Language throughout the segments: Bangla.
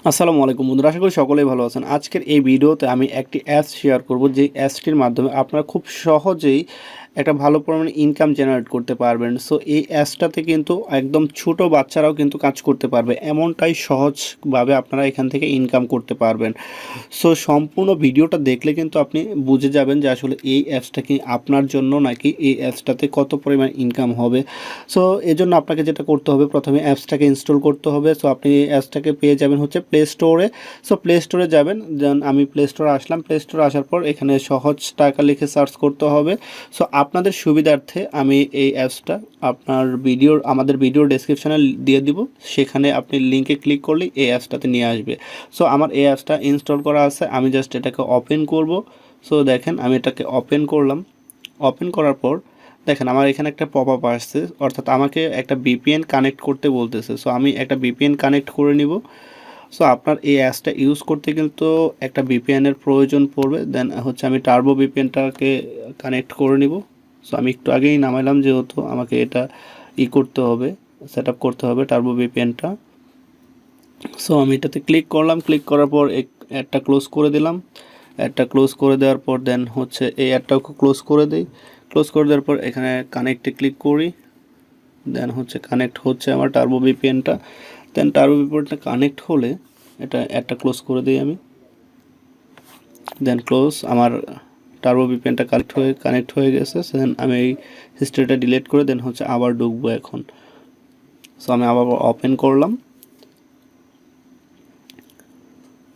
আসসালামু আলাইকুম বন্ধুরা, আশা করি সকলেই ভালো আছেন। আজকের এই ভিডিওতে আমি একটি অ্যাপস শেয়ার করব, যে অ্যাপসটির মাধ্যমে আপনারা খুব সহজেই একটা ভালো পরিমাণে ইনকাম জেনারেট করতে পারবেন। সো এই অ্যাপসটাতে কিন্তু একদম ছোট বাচ্চারাও কিন্তু কাজ করতে পারবে, এমনটাই সহজভাবে আপনারা এখান থেকে ইনকাম করতে পারবেন। সো সম্পূর্ণ ভিডিওটা দেখলে কিন্তু আপনি বুঝে যাবেন যে আসলে এই অ্যাপসটা কি আপনার জন্য, নাকি এই অ্যাপসটাতে কত পরিমাণ ইনকাম হবে। সো এজন্য আপনাকে যেটা করতে হবে, প্রথমে অ্যাপসটাকে ইনস্টল করতে হবে। সো আপনি অ্যাপসটাকে পেয়ে যাবেন হচ্ছে প্লে স্টোরে। সো প্লে স্টোরে যাবেন, দেন আমি প্লে স্টোরে আসলাম। প্লে স্টোরে আসার পর এখানে সহজ টাকা লিখে সার্চ করতে হবে। সো আপনাদের সুবিধার্থে আমি এই অ্যাপসটা আমাদের ভিডিওর ডেসক্রিপশানে দিয়ে দিব, সেখানে আপনি লিঙ্কে ক্লিক করলেই এই অ্যাপসটাতে নিয়ে আসবে। সো আমার এই অ্যাপসটা ইনস্টল করা আছে, আমি জাস্ট এটাকে ওপেন করব। সো দেখেন আমি এটাকে ওপেন করলাম। ওপেন করার পর দেখেন আমার এখানে একটা পপ আপ আসছে, অর্থাৎ আমাকে একটা ভিপিএন কানেক্ট করতে বলতেছে। সো আমি একটা ভিপিএন কানেক্ট করে নিব। সো আপনার এই অ্যাপসটা ইউজ করতে কিন্তু একটা ভিপিএনের প্রয়োজন পড়বে। দেন হচ্ছে আমি টার্বো ভিপিএনটাকে কানেক্ট করে নিব। সো আমি একটু আগেই নামাইলাম, যেহেতু আমাকে এটা করতে হবে, সেট আপ করতে হবে টার্বো ভিপিএনটা। সো আমি এটাতে ক্লিক করলাম। ক্লিক করার পর অ্যাডটা ক্লোজ করে দিলাম। অ্যাডটা ক্লোজ করে দেওয়ার পর দেন হচ্ছে এই অ্যাডটাও ক্লোজ করে দিই। ক্লোজ করে দেওয়ার পর এখানে কানেক্টে ক্লিক করি। দেন হচ্ছে কানেক্ট হচ্ছে আমার টার্বো ভিপিএনটা। দেন টার্বো ভিপিএনটা কানেক্ট হলে এটা অ্যাডটা ক্লোজ করে দিই আমি। দেন ক্লোজ। আমার টার্বো ভিপিএনটা কানেক্ট হয়ে গেছে। দেন আমি এই হিস্ট্রিটা ডিলিট করে দেন হচ্ছে আবার ঢুকবো এখন। সো আমি আবার ওপেন করলাম।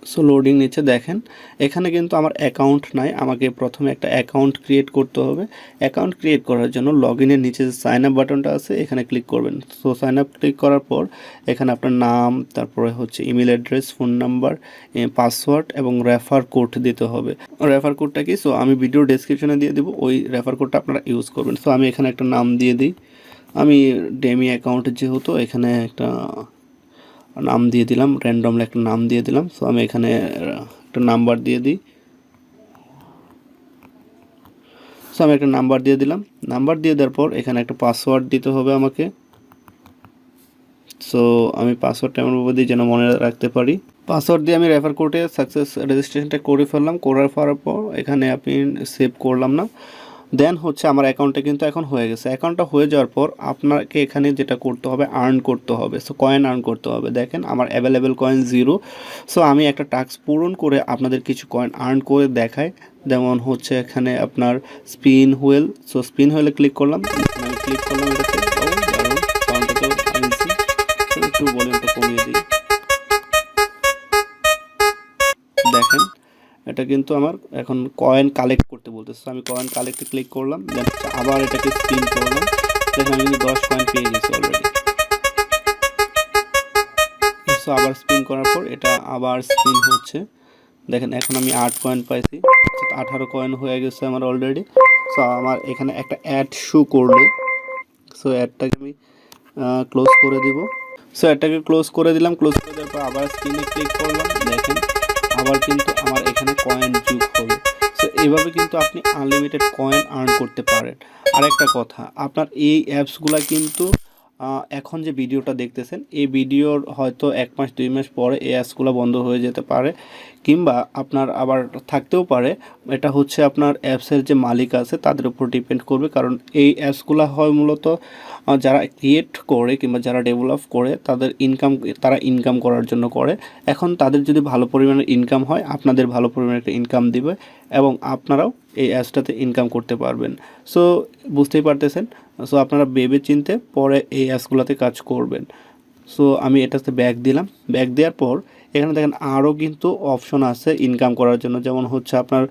সো লোডিং নিচ্ছে, দেখেন এখানে কিন্তু আমার অ্যাকাউন্ট নাই, আমাকে প্রথমে একটা অ্যাকাউন্ট ক্রিয়েট করতে হবে। অ্যাকাউন্ট ক্রিয়েট করার জন্য লগ ইনের নিচে যে সাইন আপ বাটনটা আছে, এখানে ক্লিক করবেন। সো সাইন আপ ক্লিক করার পর এখানে আপনার নাম, তারপরে হচ্ছে email address, phone number, password এবং রেফার কোড দিতে হবে। রেফার কোডটা কি, সো আমি ভিডিও ডেসক্রিপশনে দিয়ে দেবো, ওই রেফার কোডটা আপনারা ইউজ করবেন। সো আমি এখানে একটা নাম দিয়ে দিই। আমি ডেমি অ্যাকাউন্ট যেহেতু, এখানে একটা নাম দিয়ে দিলাম, র্যান্ডমলি একটা নাম দিয়ে দিলাম। সো আমি এখানে একটা নাম্বার দিয়ে দিই। সো আমি একটা নাম্বার দিয়ে দিলাম। নাম্বার দিয়ে দেওয়ার পর এখানে একটা পাসওয়ার্ড দিতে হবে আমাকে। সো আমি পাসওয়ার্ডটা এমনভাবে দিই যেন মনে রাখতে পারি। পাসওয়ার্ড দিয়ে আমি রেফার কোডে সাকসেস রেজিস্ট্রেশনটা করে ফেললাম। করার পর এখানে আপনি সেভ করলাম না। দেন হচ্ছে আমার অ্যাকাউন্টটা কিন্তু এখন হয়ে গেছে। অ্যাকাউন্টটা হয়ে যাওয়ার পর আপনাকে এখানে যেটা করতে হবে, আর্ন করতে হবে। সো কয়েন আর্ন করতে হবে। দেখেন আমার অ্যাভেলেবেল কয়েন 0। সো আমি একটা টাস্ক পূরণ করে আপনাদের কিছু কয়েন আর্ন করে দেখাই। যেমন হচ্ছে এখানে আপনার স্পিন হুইল। সো স্পিন হুইলে ক্লিক করলাম। আমি ক্লিক করলাম এটাতে। ও দারুণ, সাউন্ডটা তো আনছি। একটু ভলিউমটা কমিয়ে দিই। দেখেন এটা কিন্তু আমার এখন কয়েন কালেক্ট করতে বলতেছে। আমি কয়েন কালেক্টে ক্লিক করলাম। দেন আবার এটাকে স্পিন করলাম। দেখেন আমি কিন্তু 10 কয়েন পেয়ে গেছি অলরেডি। সো আবার স্পিন করার পর এটা আবার স্পিন হচ্ছে। দেখেন এখন আমি 8 কয়েন পাইছি, 18 কয়েন হয়ে গেছে আমার অলরেডি। সো আমার এখানে একটা অ্যাড শো করলো। সো অ্যাডটাকে আমি ক্লোজ করে দিব। সো অ্যাডটাকে ক্লোজ করে দিলাম। ক্লোজ করে দেওয়ার পর আবার স্ক্রিনে ক্লিক করলাম। দেখেন আবার কিন্তু আমার এখানে কয়েন যোগ হবে। সো এইভাবে কিন্তু আপনি আনলিমিটেড কয়েন আর্ন করতে পারেন। আরেকটা কথা, আপনার এই অ্যাপসগুলা কিন্তু এখন যে ভিডিওটা দেখতেছেন, এই ভিডিওর হয়তো 1 মাস 2 মাস পরে এই অ্যাপসগুলো বন্ধ হয়ে যেতে পারে, কিংবা আপনার আবার থাকতেও পারে। এটা হচ্ছে আপনার অ্যাপসের যে মালিক আছে তাদের উপর ডিপেন্ড করবে, কারণ এই অ্যাপসগুলো হয় মূলত যারা ক্রিয়েট করে কিংবা যারা ডেভেলপ করে তারা ইনকাম করার জন্য করে। এখন তাদের যদি ভালো পরিমাণে ইনকাম হয়, আপনাদের ভালো পরিমাণে একটা ইনকাম দিবে এবং আপনারাও এই অ্যাপসটাতে ইনকাম করতে পারবেন। সো বুঝতেই পারতেছেন। সো আপনারা ভেবে চিন্তে পরে এই অ্যাপসগুলোতে কাজ করবেন। সো আমি এটাতে ব্যাক দিলাম। ব্যাক দেওয়ার পর এখানে দেখেন আরও কিন্তু অপশন আছে ইনকাম করার জন্য। যেমন হচ্ছে আপনার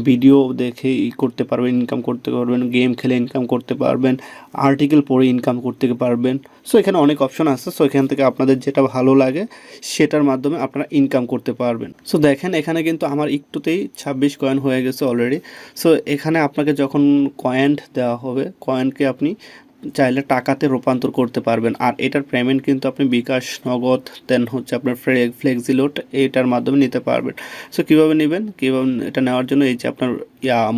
ভিডিও দেখে করতে পারবেন, ইনকাম করতে পারবেন, গেম খেলে ইনকাম করতে পারবেন, আর্টিকেল পড়ে ইনকাম করতে পারবেন। সো এখানে অনেক অপশন আছে। সো এখান থেকে আপনাদের যেটা ভালো লাগে সেটার মাধ্যমে আপনারা ইনকাম করতে পারবেন। সো দেখেন এখানে কিন্তু আমার একটুতেই 26 কয়েন হয়ে গেছে অলরেডি। সো এখানে আপনাকে যখন কয়েন দেওয়া হবে, কয়েনকে আপনি চাইলে টাকাতে রূপান্তর করতে পারবেন। আর এটার পেমেন্ট কিন্তু আপনি বিকাশ, নগদ, দেন হচ্ছে আপনার ফ্লেক্সিলোড, এটার মাধ্যমে নিতে পারবেন। সো কীভাবে নেবেন, কীভাবে এটা নেওয়ার জন্য এই যে আপনার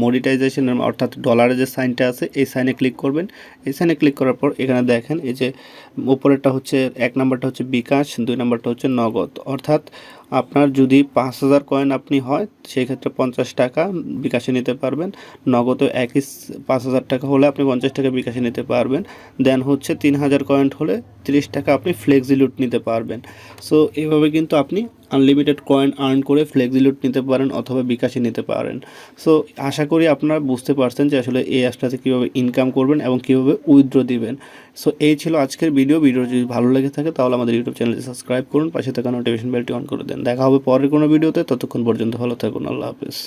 মনিটাইজেশনের অর্থাৎ ডলারের যে সাইনটা আছে এই সাইনে ক্লিক করবেন। এই সাইনে ক্লিক করার পর এখানে দেখেন এই যে উপরেরটা হচ্ছে 1 নাম্বারটা হচ্ছে বিকাশ, 2 নাম্বারটা হচ্ছে নগদ। অর্থাৎ আপনার যদি 5000 কয়েন আপনি হয় সেই ক্ষেত্রে 50 টাকা বিকাশে নিতে পারবেন। নগদও একই 5000 টাকা হলে আপনি 50 টাকা বিকাশে নিতে পারবেন। দেন হচ্ছে 3000 কয়েন হলে 30 টাকা আপনি ফ্লেক্সিলুট নিতে পারবেন। সো এভাবে কিন্তু আপনি আনলিমিটেড কয়েন আর্ন করে ফ্লেক্সিলুট নিতে পারেন অথবা বিকাশে নিতে পারেন। সো আশা করি আপনারা বুঝতে পারছেন যে আসলে এই অ্যাপসটাতে কীভাবে ইনকাম করবেন এবং কীভাবে উইথড্র দিবেন। সো এই ছিল আজকের ভিডিও যদি ভালো লেগে থাকে তাহলে আমাদের ইউটিউব চ্যানেলটি সাবস্ক্রাইব করুন, পাশে থাকা নোটিফিকেশন বেলটি অন করে দেন। দেখা হবে পরের কোনো ভিডিওতে, ততক্ষণ পর্যন্ত ভালো থাকুন। আল্লাহ হাফেজ।